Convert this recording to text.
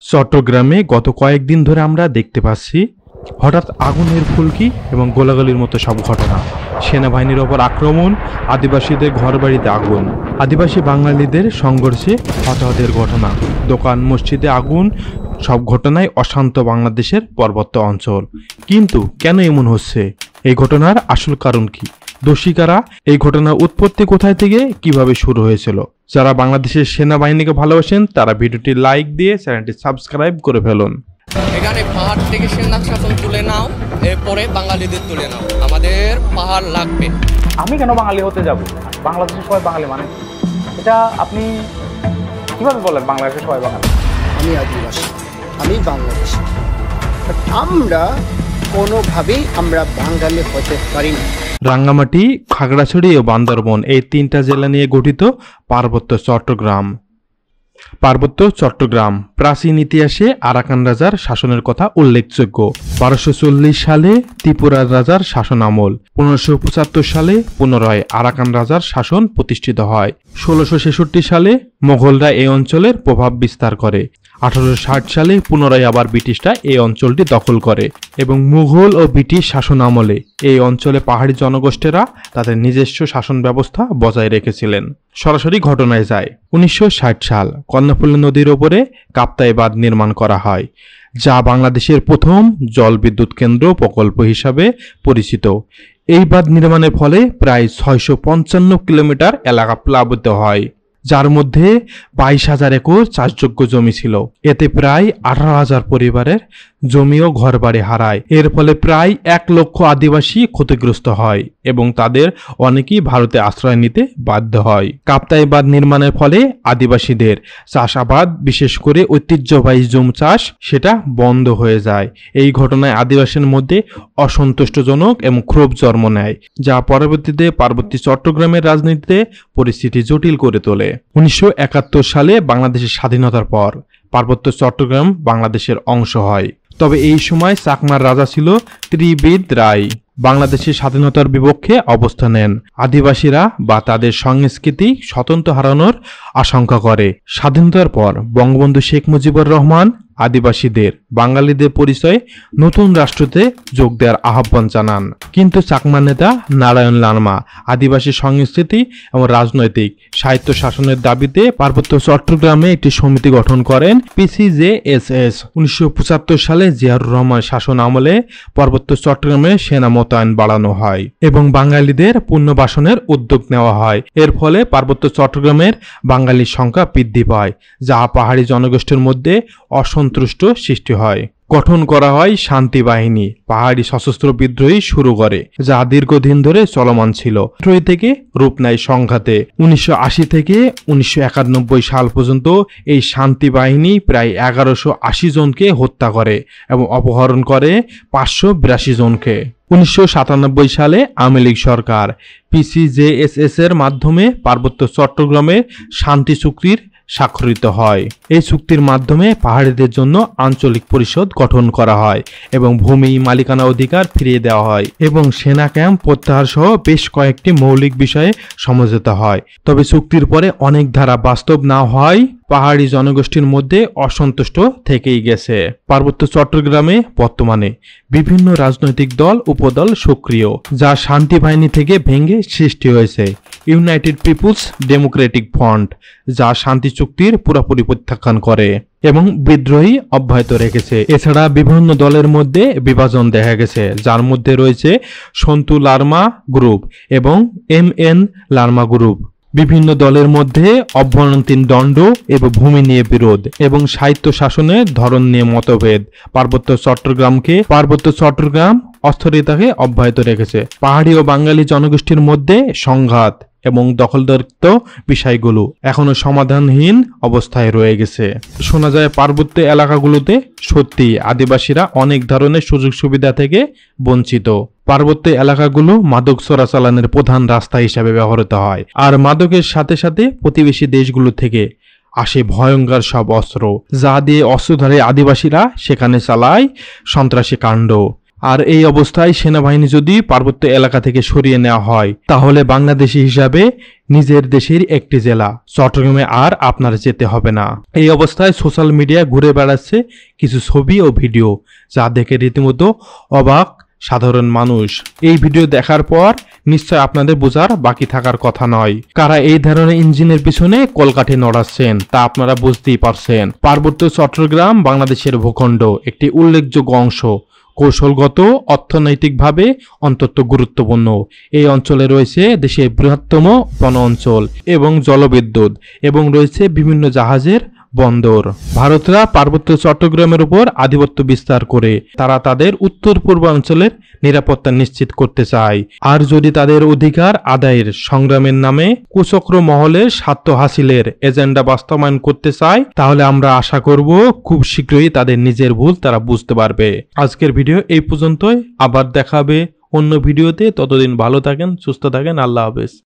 চট্টগ্রামে গত কয়েকদিন ধরে আমরা দেখতে পাচ্ছি হঠাৎ আগুনের ফুলকি এবং গোলাগুলির মতো সব ঘটনা। সেনাবাহিনীর ওপর আক্রমণ, আদিবাসীদের ঘরবাড়িতে আগুন, আদিবাসী বাঙালিদের সংঘর্ষে হতাহতের ঘটনা, দোকান মসজিদে আগুন, সব ঘটনায় অশান্ত বাংলাদেশের পার্বত্য অঞ্চল। কিন্তু কেন এমন হচ্ছে? এই ঘটনার আসল কারণ কি? দোষী কারা? এই ঘটনার উৎপত্তি কোথায় থেকে কিভাবে শুরু হয়েছিল? যারা বাংলাদেশের সেনাবাহিনীকে ভালোবাসেন তারা ভিডিওটি লাইক দিয়ে চ্যানেলটি সাবস্ক্রাইব করে ফেলুন। এখানে পাহাড় থেকে সেনা শাসন তুলে নাও, এরপরে বাঙালিদের তুলে নাও। আমাদের পাহাড় লাগবে। আমি কেন বাঙালি হতে যাব? বাংলাদেশের সবাই বাঙালি মানে এটা আপনি কিভাবে বলেন? বাংলাদেশের সবাই বাঙালি। আমি আদিবাসী, আমি বাংলাদেশি। আমরা কোনোভাবেই বাঙালি হতে পারি না। রাঙ্গামাটি, খাগড়াছড়ি ও বান্দরবন এই তিনটা জেলা নিয়ে গঠিত পার্বত্য চট্টগ্রাম। প্রাচীন ইতিহাসে আরাকান রাজার শাসনের কথা উল্লেখযোগ্য। 1240 সালে ত্রিপুরার রাজার শাসন আমল, 1575 সালে পুনরায় আরাকান রাজার শাসন প্রতিষ্ঠিত হয়। 1666 সালে মোগলরা এই অঞ্চলের প্রভাব বিস্তার করে। 1860 সালে পুনরায় আবার ব্রিটিশরা এই অঞ্চলটি দখল করে এবং মুঘল ও ব্রিটিশ শাসন আমলে এই অঞ্চলে পাহাড়ি জনগোষ্ঠীরা তাদের নিজস্ব শাসন ব্যবস্থা বজায় রেখেছিলেন। সরাসরি ঘটনায় যায় 1960 সাল কর্ণফুলী নদীর ওপরে কাপ্তাই বাঁধ নির্মাণ করা হয়, যা বাংলাদেশের প্রথম জলবিদ্যুৎ কেন্দ্র প্রকল্প হিসাবে পরিচিত। এই বাঁধ নির্মাণের ফলে প্রায় 655 কিলোমিটার এলাকা প্লাবিত হয়, যার মধ্যে 22,000 একর চাষযোগ্য জমি ছিল। এতে প্রায় 18,000 পরিবারের জমি ও ঘরবাড়ি হারায়। এর ফলে প্রায় 1 লক্ষ আদিবাসী ক্ষতিগ্রস্ত হয় এবং তাদের অনেকেই ভারতে আশ্রয় নিতে বাধ্য হয়। কাপ্তাই বাঁধ নির্মাণের ফলে আদিবাসীদের চাষাবাদ, বিশেষ করে ঐতিহ্যবাহী জুম চাষ, সেটা বন্ধ হয়ে যায়। এই ঘটনায় আদিবাসীর মধ্যে অসন্তুষ্টজনক এবং ক্ষোভ জন্ম নেয়, যা পরবর্তীতে পার্বত্য চট্টগ্রামের রাজনীতিতে পরিস্থিতি জটিল করে তোলে। 1971 সালে বাংলাদেশের স্বাধীনতার পর পার্বত্য চট্টগ্রাম বাংলাদেশের অংশ হয়। তবে এই সময় চাকমার রাজা ছিল ত্রিবিদ রায়। বাংলাদেশের স্বাধীনতার বিপক্ষে অবস্থান নেন। আদিবাসীরা বা তাদের সংস্কৃতি স্বতন্ত্র হারানোর আশঙ্কা করে। স্বাধীনতার পর বঙ্গবন্ধু শেখ মুজিবুর রহমান আদিবাসীদের বাঙালিদের পরিচয়ে নতুন রাষ্ট্রতে যোগ দেওয়ার আহ্বান জানান। কিন্তু চাকমা নেতা নারায়ণ লারমা আদিবাসী সংস্কৃতি এবং রাজনৈতিক সাহিত্য শাসনের দাবিতে পার্বত্য চট্টগ্রামে একটি সমিতি গঠন করেন, PCJSS। 1975 সালে জিয়াউর রহমান শাসন আমলে পার্বত্য চট্টগ্রামে সেনা মোতায়েন বাড়ানো হয় এবং বাঙালিদের পুনর্বাসনের উদ্যোগ নেওয়া হয়। এর ফলে পার্বত্য চট্টগ্রামের বাঙালির সংখ্যা বৃদ্ধি পায়, যা পাহাড়ি জনগোষ্ঠীর মধ্যে অসন্তুষ্ট সৃষ্টি হয়। গঠন করা হয় শান্তি বাহিনী, পাহাড়ি সশস্ত্র বিদ্রোহী শুরু করে, যা দীর্ঘদিন ধরে চলমান ছিল। বিদ্রোহী থেকে রূপ নেয় সংঘাতে। 1980 থেকে 1991 সাল পর্যন্ত এই শান্তি বাহিনী প্রায় 1180 জনকে হত্যা করে এবং অপহরণ করে 582 জনকে। 1997 সালে আওয়ামী লীগ সরকার PCJSS এর মাধ্যমে পার্বত্য চট্টগ্রামে শান্তি চুক্তির স্বাক্ষরিত হয়। এই চুক্তির মাধ্যমে পাহাড়িদের জন্য আঞ্চলিক পরিষদ গঠন করা হয় এবং ভূমি মালিকানা অধিকার ফিরিয়ে দেওয়া হয় এবং সেনা ক্যাম্প প্রত্যাহার সহ বেশ কয়েকটি মৌলিক বিষয়ে সমঝোতা হয়। তবে চুক্তির পরে অনেক ধারা বাস্তব না হয় পাহাড়ি জনগোষ্ঠীর মধ্যে অসন্তুষ্ট থেকেই গেছে। পার্বত্য চট্টগ্রামে বর্তমানে বিভিন্ন রাজনৈতিক দল উপদল সক্রিয়, যা শান্তি বাহিনী থেকে ভেঙে সৃষ্টি হয়েছে। ইউনাইটেড পিপুলস ডেমোক্রেটিক ফ্রন্ট, যা শান্তি চুক্তির পুরোপুরি প্রত্যাখ্যান করে এবং বিদ্রোহী অব্যাহত রেখেছে। এছাড়া বিভিন্ন দলের মধ্যে বিভাজন দেখা গেছে, যার মধ্যে রয়েছে সন্তু লারমা গ্রুপ এবং MN লারমা গ্রুপ। বিভিন্ন দলের মধ্যে অভ্যন্তরীণ দ্বন্দ্ব এবং ভূমি নিয়ে বিরোধ এবং সাহিত্য শাসনের ধরন নিয়ে মতভেদ পার্বত্য চট্টগ্রাম অস্থিরতাকে অব্যাহত রেখেছে। পাহাড়ি ও বাঙালি জনগোষ্ঠীর মধ্যে সংঘাত এবং দখলদারিত্ব বিষয়গুলো এখনো সমাধানহীন অবস্থায় রয়ে গেছে। শোনা যায় পার্বত্য এলাকাগুলোতে সত্যি আদিবাসীরা অনেক ধরনের সুযোগ সুবিধা থেকে বঞ্চিত। পার্বত্য এলাকাগুলো মাদক চোরাচালানের প্রধান রাস্তা হিসাবে ব্যবহৃত হয়, আর মাদকের সাথে সাথে প্রতিবেশী দেশগুলো থেকে আসে ভয়ঙ্কর সব অস্ত্র, যা দিয়ে অস্ত্রধারী আদিবাসীরা সেখানে চালায় সন্ত্রাসী কাণ্ড। আর এই অবস্থায় সেনাবাহিনী যদি পার্বত্য এলাকা থেকে সরিয়ে নেওয়া হয় তাহলে বাংলাদেশি হিসাবে নিজের দেশের একটি জেলা চট্টগ্রামে আর আপনার যেতে হবে না। এই অবস্থায় সোশ্যাল মিডিয়া ঘুরে বেড়াচ্ছে কিছু ছবি ও ভিডিও, যা দেখে রীতিমতো অবাক সাধারণ মানুষ। এই ভিডিও দেখার পর নিশ্চয় আপনাদের বোঝার বাকি থাকার কথা নয়, কারা এই ধরনের ইঞ্জিনের পিছনে কলকাঠি নড়াচ্ছেন তা আপনারা বুঝতেই পারছেন। পার্বত্য চট্টগ্রাম বাংলাদেশের ভূখণ্ড একটি উল্লেখযোগ্য অংশ, কৌশলগত অর্থনৈতিকভাবে অত্যন্ত গুরুত্বপূর্ণ। এই অঞ্চলে রয়েছে দেশের বৃহত্তম বন অঞ্চল এবং জলবিদ্যুৎ এবং রয়েছে বিভিন্ন জাহাজের বন্দর। ভারতরা পার্বত্য চট্টগ্রামের উপর আধিপত্য বিস্তার করে তারা তাদের উত্তর পূর্বাঞ্চলের নিরাপত্তা নিশ্চিত করতে চায়। আর যদি তাদের অধিকার আদায়ের সংগ্রামের নামে কুচক্র মহলের স্বার্থ হাসিলের এজেন্ডা বাস্তবায়ন করতে চায়, তাহলে আমরা আশা করব খুব শীঘ্রই তাদের নিজের ভুল তারা বুঝতে পারবে। আজকের ভিডিও এই পর্যন্তই, আবার দেখাবে অন্য ভিডিওতে। ততদিন ভালো থাকেন, সুস্থ থাকেন, আল্লাহ হাফেজ।